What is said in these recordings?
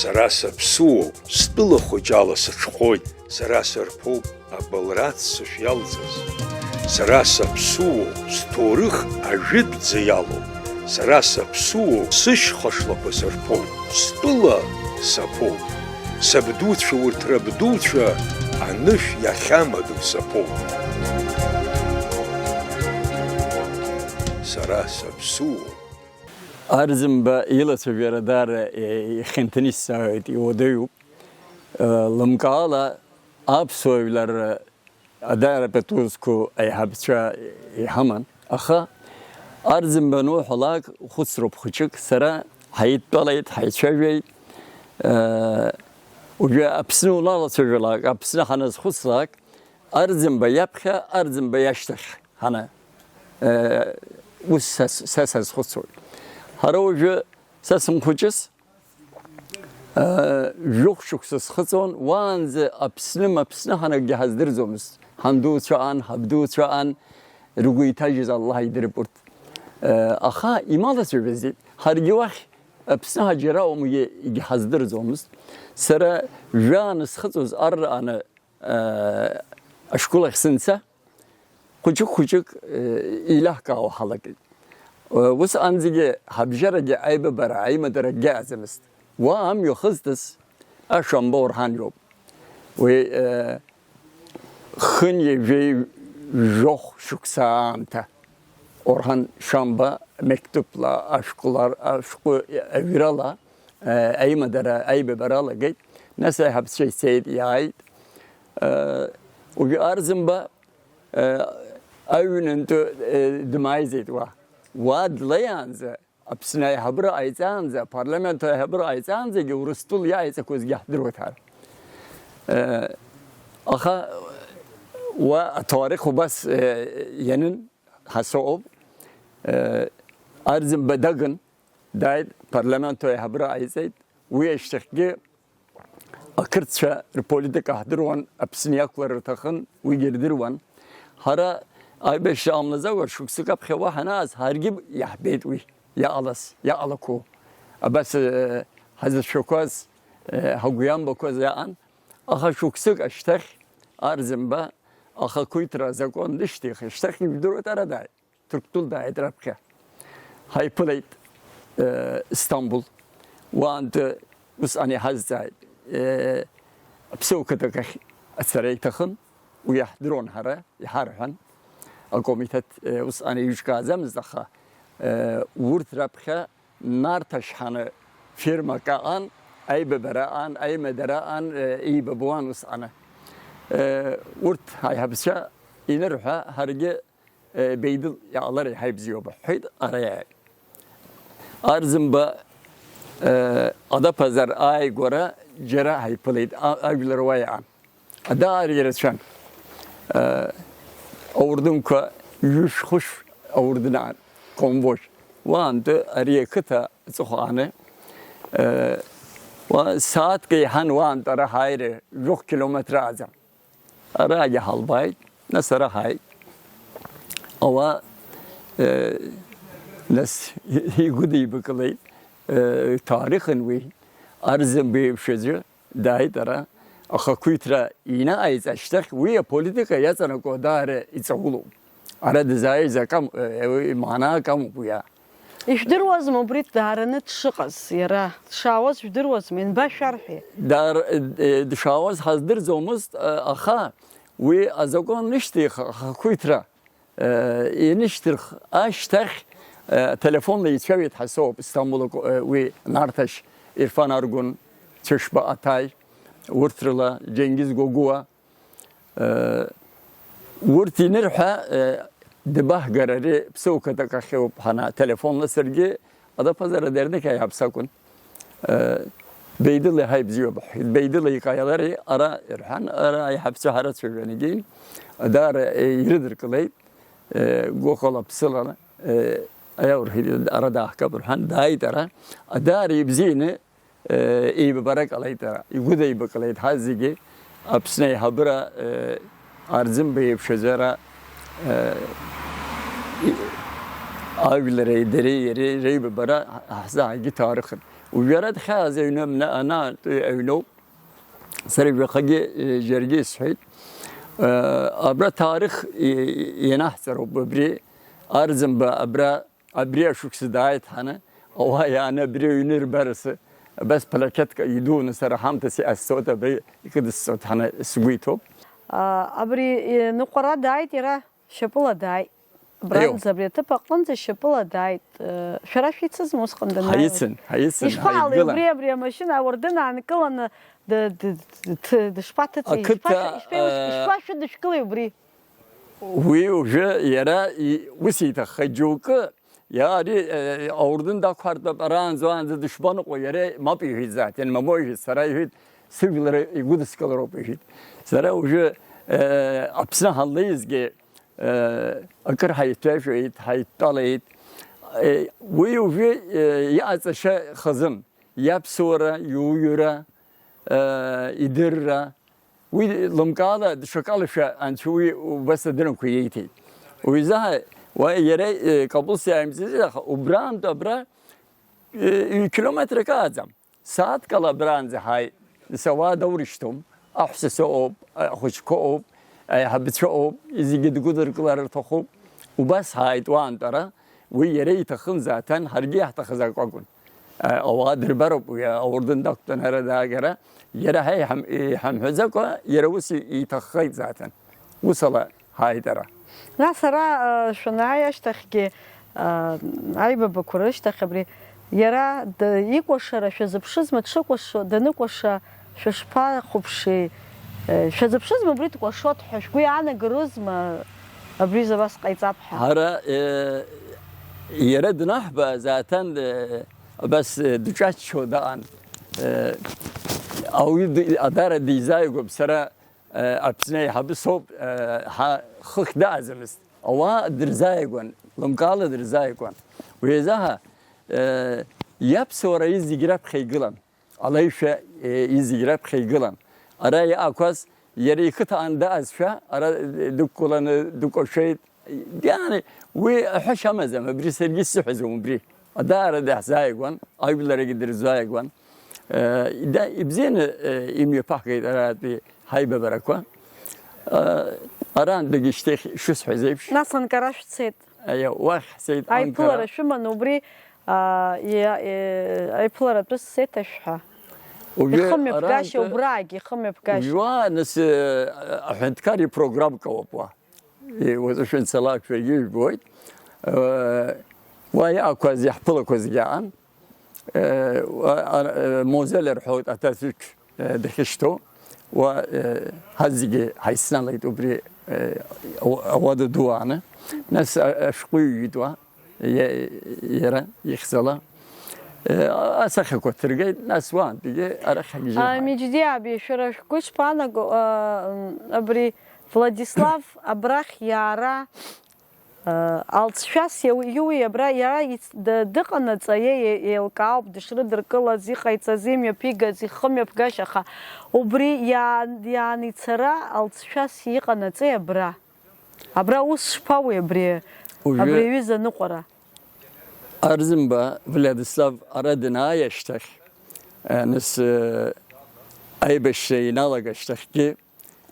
Сара саԥсуоуп, стәыла хәыҷала сыҽхәоит, сара сырԥоуп абылрац сышиалҵыз. Сара саԥсуоуп, сҭоурых ажәытәӡа иалоуп. Сара саԥсуоуп, сышьха шлақәа сырԥоуп, стәыла саԥоуп. Сабдуцәа урҭ рабдуцәа анышә иахьамаду саԥоуп. Сара саԥсуоуп. Arzimba yılası bir dar xintiniz saat yodayup lamkala absoylar adar petuzku ay habça haman axa arzimba no halak khusrup khuçuk sara hayit dolayt hayçavey uca apsını ulala söylak apsını hanas khuslak arzimba yapxa arzimba yaştır hana bu ses khusur Haroju sesum kucus yok şuksuz xızon wanze apsını hana gehazdır zomuz handu çaan habdu çaan ruguitajiz Allah idiripurt aha imala söylezi har yuvah apsını hacera omu gehazdır zomuz sera janız xızuz arranı aşkul xsinsa kucuk ilah kav halak وس أنزجي حبجرة عيب برا مدرة جازمست وام يخصدس أشام بورهان يوب و خني في جوخ شكسانته أورهان شامبا مكتوب لا أشكولار أشكو أويرالا أي مدرة عيب برا لقيت نسأ حبس شيء سيد يعيد وفي أرزمبا أيون أنتو دمايزيد واه Vadlayanza, apsnay habra ayzanza, parlamento habra ayzanza, Rustul ya ayza kozgahdir otar. Aha, ve tarih bas yenin hasob, arzim bedagın, dayt parlamento habra ayzayt, ve iştekki akırtça politika hadirwan, apsniyaklar takın, ve girdirwan, hara ay beş amlaza var şu sıkap xewa hanas hargib yahbedwi ya alas ya alako abas hazır şokaz haguyan bokoz ya an aha şu sık aştak arzimba aha kuytra zakon dişti aştak bidurot arada Türktul da edrabke hayplayt İstanbul وانت وساني hazza بسوكتك اثري تخن ويحضرون هرا يحرحن الكوميتات وسأني يشكازم زخا ورث ربخة نار تشحن فيرما كأن أي ببراءن أي مدراءن أي ببوان وسأنا ورث هاي هبسة ينرها هرجة بيدل يعلر هاي بزيوبه حيد أريا أرزم با أدا پزر آي غورا جرا هاي بليد أقول رواية عن أدا أريرشان Ordun ka yüz kuş ordundan konvoy. Vandı araya kıta zuhane. Ve saat ki han vandı ara hayre 100 kilometre azam. Araya halbay nasıl hay. Ama nas higudi bakılay tarihin ve arzın bir şeyci dahi ara. Akakuytra yine ayız açtık ve politika yazana kadar içağulu. Arada zayıf zakam mana kam bu ya. İşdirwaz mı Brit daranı tşıqas yara şavaz işdirwaz min başarhi. Dar şavaz hazır zomuz aha ve azagon nişti akakuytra niştir açtık telefonla içevit hasop İstanbul ve Nartaş İrfan Argun Çeşba Atay Vurtrla Cengiz Gogu'a vurtinirha debah gararı psevkata kaxev hana telefonla sergi Adapazarı dernek ay yapsakun beydili haybziyo beydili hikayeleri ara irhan ara ay hapse harat söyleniyin dar yiridir kılay gokola psilana ayavur arada ahkaburhan daidara dar ibzini iyi bir barak alaytara, iyi bir kalayt hazigi, apsnei habra arzim beyip şezera abileri deri yeri reybe bara ahzagi tarihin. وجرد خاز ينام أنا أولو سري بخجي جرجي سعيد أبرا تاريخ ينحسر وببري أرزم أبري أشوك سدايت هنا أو هاي أنا بري ينير برس بس بلاكت يدون سرحام تسي الصوت أبري يكد الصوت هنا سويتو أبري نقرا دايت يرا شبلا داي بران زبري تبقى شبلا دايت شراشيت سزموس قندنا هيسن يشفعل بري ماشينا وردنا عن كلنا د شپاتتي شپاش د شکلی بري وي وجه يرا وسيت خجوك يعني أوردن دا كارد بران زوان دشمن قويره ما بيجي zaten ما بيجي سراي سيفلر يقول سكالر بيجي سراي وجه أبسنا هالليز جي أكر هيتفاجئ هيطلعت وي وجه يأذى شيء خزم يبصورة يويرة يدرة ولمقالة شكل شيء أن شوي وبس درن كويتي وإذا ويرى قبل ساعة مزيزة وبران دبرة كيلومتر كازم ساعات كلا بران زهاي سوا دورشتم أحسس أوب خوش كوب حبت شوب إذا قد قدر كلار تخوب وبس هاي توان ترى ويرى تخن ذاتن هرجيه تخزق أقول أوادر برب ويا أوردن دكتور هذا جرا يرى هاي هم حزقة يرى وسي يتخيط ذاتن وصل هاي ترى لا صراحة شناعي أشتخي عيب بكرش تخبري يرى د يقوشرا شزبشز ما تشقوش دنقوش ششبا خبشي شزبشز ما بريت قوشات حشقوي أنا جروز ما أبريز بس قيتابها هذا يرى دنحبة ذاتن بس دجاج شو دان أو أدار ديزاي وبسرعة أبسني حبسوب خخ دازمست أو درزاي قن لمقالة درزاي قن ويزها يبصر يزجرب خيجلن على شيء يزجرب خيجلن أرى أقص يري كتان داز شيء أرى دكولن دكوشيت يعني وحش همزة مبري سرجس حزوم بري أدار ده زايقون أيبلر يقدر زايقون ده يبزين إمي بحكي أراد هاي ببركوا أران دقيشتي شو سحزيبش ناصن كراش سيد أيوة واح سيد أي بلر شو ما نبري أي بلر بس سيد أشها يخمي بقاش وبراق يخمي بقاش يوا ناس أحد كاري برنامج كوابوا وزشن سلاك في الجيش بويد ويا كوز يحفظ كوز جان موزل رحوت أتاتك دخشتو وهزجي هيسنا ليتو بري أواد دوانا ناس أشقي يدوا يرى يخزلا أسخ كترجع ناس وان بيجي أرخ جي ميجدي أبي شرش كوش بانا أبري فلاديسلاف أبراخ يارا الشاس يوي أبرا يارا دقنا تسايي يلقاوب دشرد ركلا زي خيت زيم يبيجا زي خم يبقاشخا وبري يعني ترى الشاس يقنا تساي أبرا وش شباوي أبري ويزا نقرة أرزم با فلاديسلاف أردنا يشتخ نس أي بشي نالك اشتخ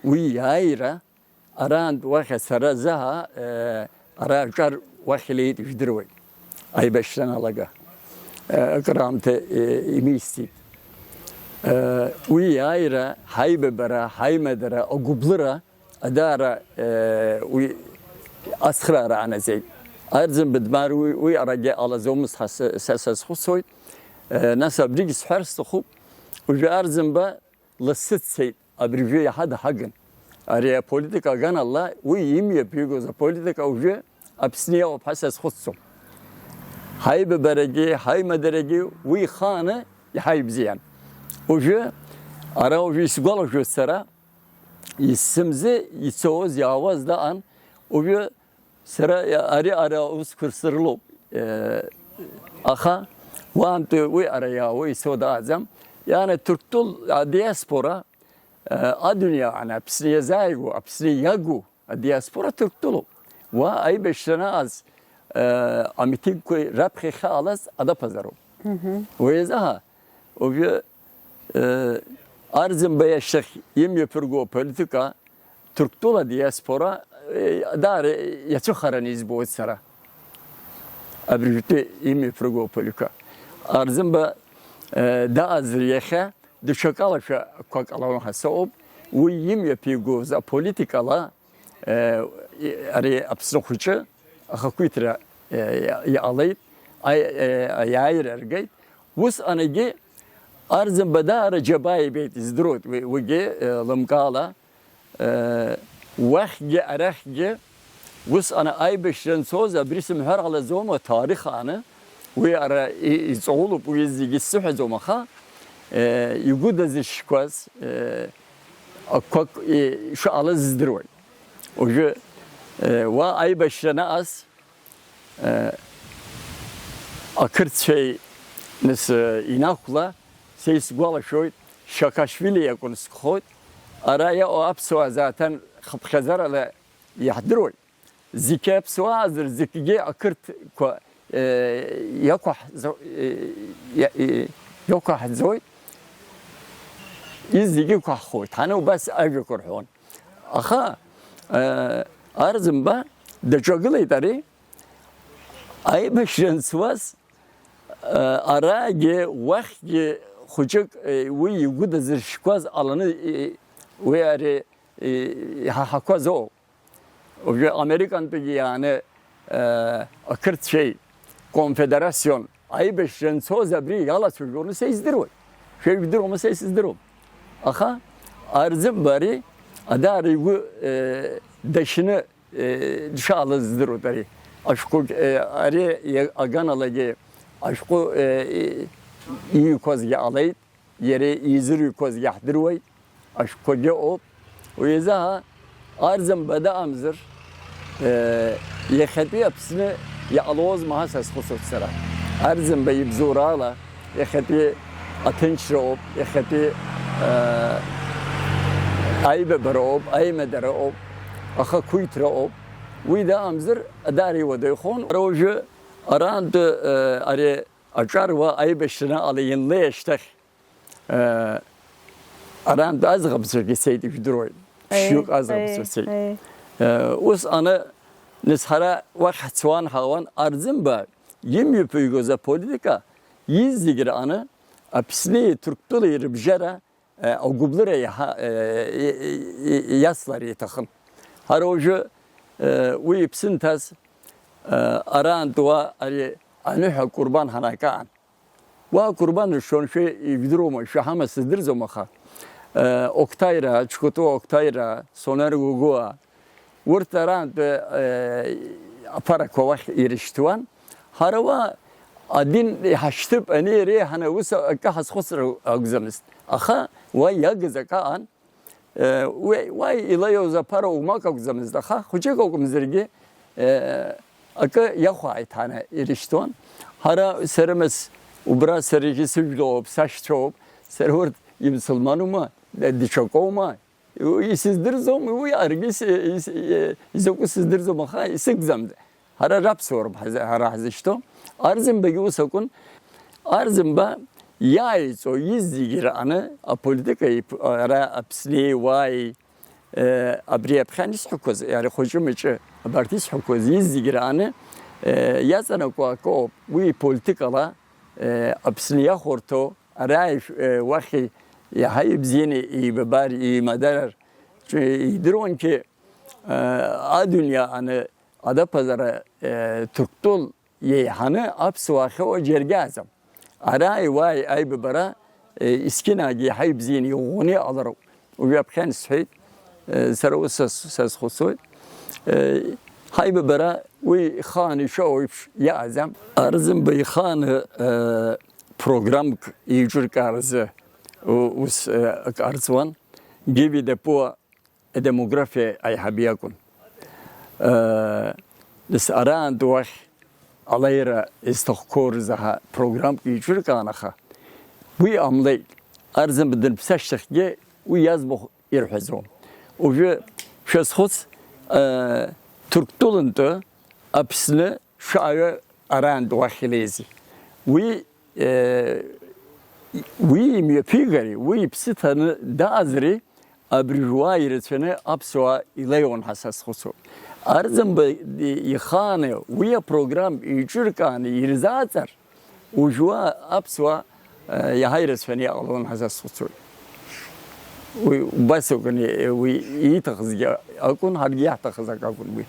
ويايرا أراند واخد سرزها أراجر وخليت يدروي أي بشنا لقى أكرامت إميستي ويايرا هاي ببرا هاي مدرا أقبلرا أدارا وي أسخرا عنا زي أرزم بدمار وي أرجع على زومس ساس خصوي ناس أبريجس حرس تخوب وجا أرزم با لست سيد أبريجي حد حقن أريا بوليتيكا كان الله ويمي بيجوز بوليتيكا وجه أبسنيا وبحسس خصهم هاي ببرجي هاي مدرجي وي خانة هاي بزيان وجه أرا وجه سقال وجه سرا يسمزي يسوز يعوز دان وجه سرا أرا وسكر سرلو أخا وانت وي أريا وي سود أعظم يعني ترتل دياسبورا الدنيا أنا بسني زايجو بسني يجو الدياسبورا تقتلوا وأي بشناز amitin ku rapxi xalas Adapazarı. Ve zaha o bir arzın beyeşek yem yapırgo politika Türk dola diaspora dar yaçı xaraniz bu sara. Abrüte yem yapırgo politika. Arzın be da azriyehe düşakala şu kakalan hasab ve yem yapırgo za politikala arı apsıxuçı akuytra ya alayt ayayır ergeyt vus anegi arzın bedar cebayi beyt izdrot ve ge lamkala vahge arahge vus ana ay beşren soza birisim her ala zoma tarih anı ve ara izolup ve izgi sıhh zomaha yuguda zişkwas akak şu ala izdrot oje ve ay beşrena az akırt şey nasıl inakla Seyis Gualaşoy Şakaşvili'ye konuşuyor. Araya o apsua zaten xapxazarla yahdiroy. Zike apsua hazır zikige akırt yakah zoy. İzligi kahhoy. Tane bas avcı korhon. Aha arzım ba decagıl idari ay beşren sıvaz arage vakti Xucuk ve yuguda zirşkaz alanı ve arı hakaz o. Ve Amerikan peki yani akırt şey konfederasyon ay beşren soza bir yala çocuğunu sezdir o. Şey bilir ama sezdir o. Aha arzım bari adarı bu deşini dışalızdır o dari. Aşkı arı agan alagi aşkı iyi kozge alayt yere izir kozge ahdirvay aşkoge op o yeza arzım bada amzır yexeti hepsini ya aloz mahasas xusut sıra arzım beyib zorala yexeti atınçra op yexeti aybe bara op aymedara op axa kuytra op ويدا أمزر أداري وديخون روجه أراند أري أجار وأي بشرنا عليين ليشتخ أراند أزغب سرقي سيدي في دروي شيوك أزغب سرقي وس أنا نسحرا وقت سوان هوان أرزم با يم يبيغوزا بوليتيكا يزيغر أنا أبسني تركتولي ربجرا أو قبلرا ياسلار يتخن هروجه ويبسن تاس أران دوا أري أنوها قربان هناكان وقربان شون شيء يقدروا شو هم سدر زمخا أكتايرا شكوتو أكتايرا سونر جوجوا ورتران أبارك وح يرشتوان هروا أدين هشتب أني ري هنا وسا كهس خسر أجزمست أخا ويجزكان وای ایلایو زپارو اوماک اگزمزده خا خوچه کوکمزرگی اکه یا خواهی تانه ایرشتون هر سرمس وبرا سرگی سویلوب ساشتوب سرورد یمسلمانوما دیچاکوما یسیزدر زوم وی ارگیس یزوکو سیزدر زوم خا یسگزمده هر راب سورم هر هزشتو ارزم بگیو سکون ارزم با Yay so yüzdigir anı politikayı ara apsli vay abriye pxanis hukoz yani hocumçı bartis hukoz yüzdigir anı yazana ko bu politikala apsli ya horto ara vahi ya hayb zini ibari madar dron ki a dünya anı ada pazara Türktol yehanı apsvahi o cergazam أراي واي أي ببرا إسكنا جي حيب زيني وغني أضرو ويبخان سحيد سرو ساس خصوي هاي ببرا وي خان شويش يعزم أرزم بي خان program يجور كارزه وس كارزوان جيبي دبوا ديموغرافيا أي حبيكون بس أران دوخ alayra istokor zaha program geçir kanaha. Bu amlay arzım bedin psaştıkge u yazbo irhazom. O je şasxos Türk doluntu apsne شاية أران دواخليزي وي ميفيغري وي بسيطة دازري أبرجواي رتفنة أبسوا إليون حساس خصو أرزم يخانة ويا برنامج يجركان يرزاتر وجوا أبسوا يهايرس فني أغلون حساس خصو وبس وكني ويتخذ أكون هرجع تخذ أكون بي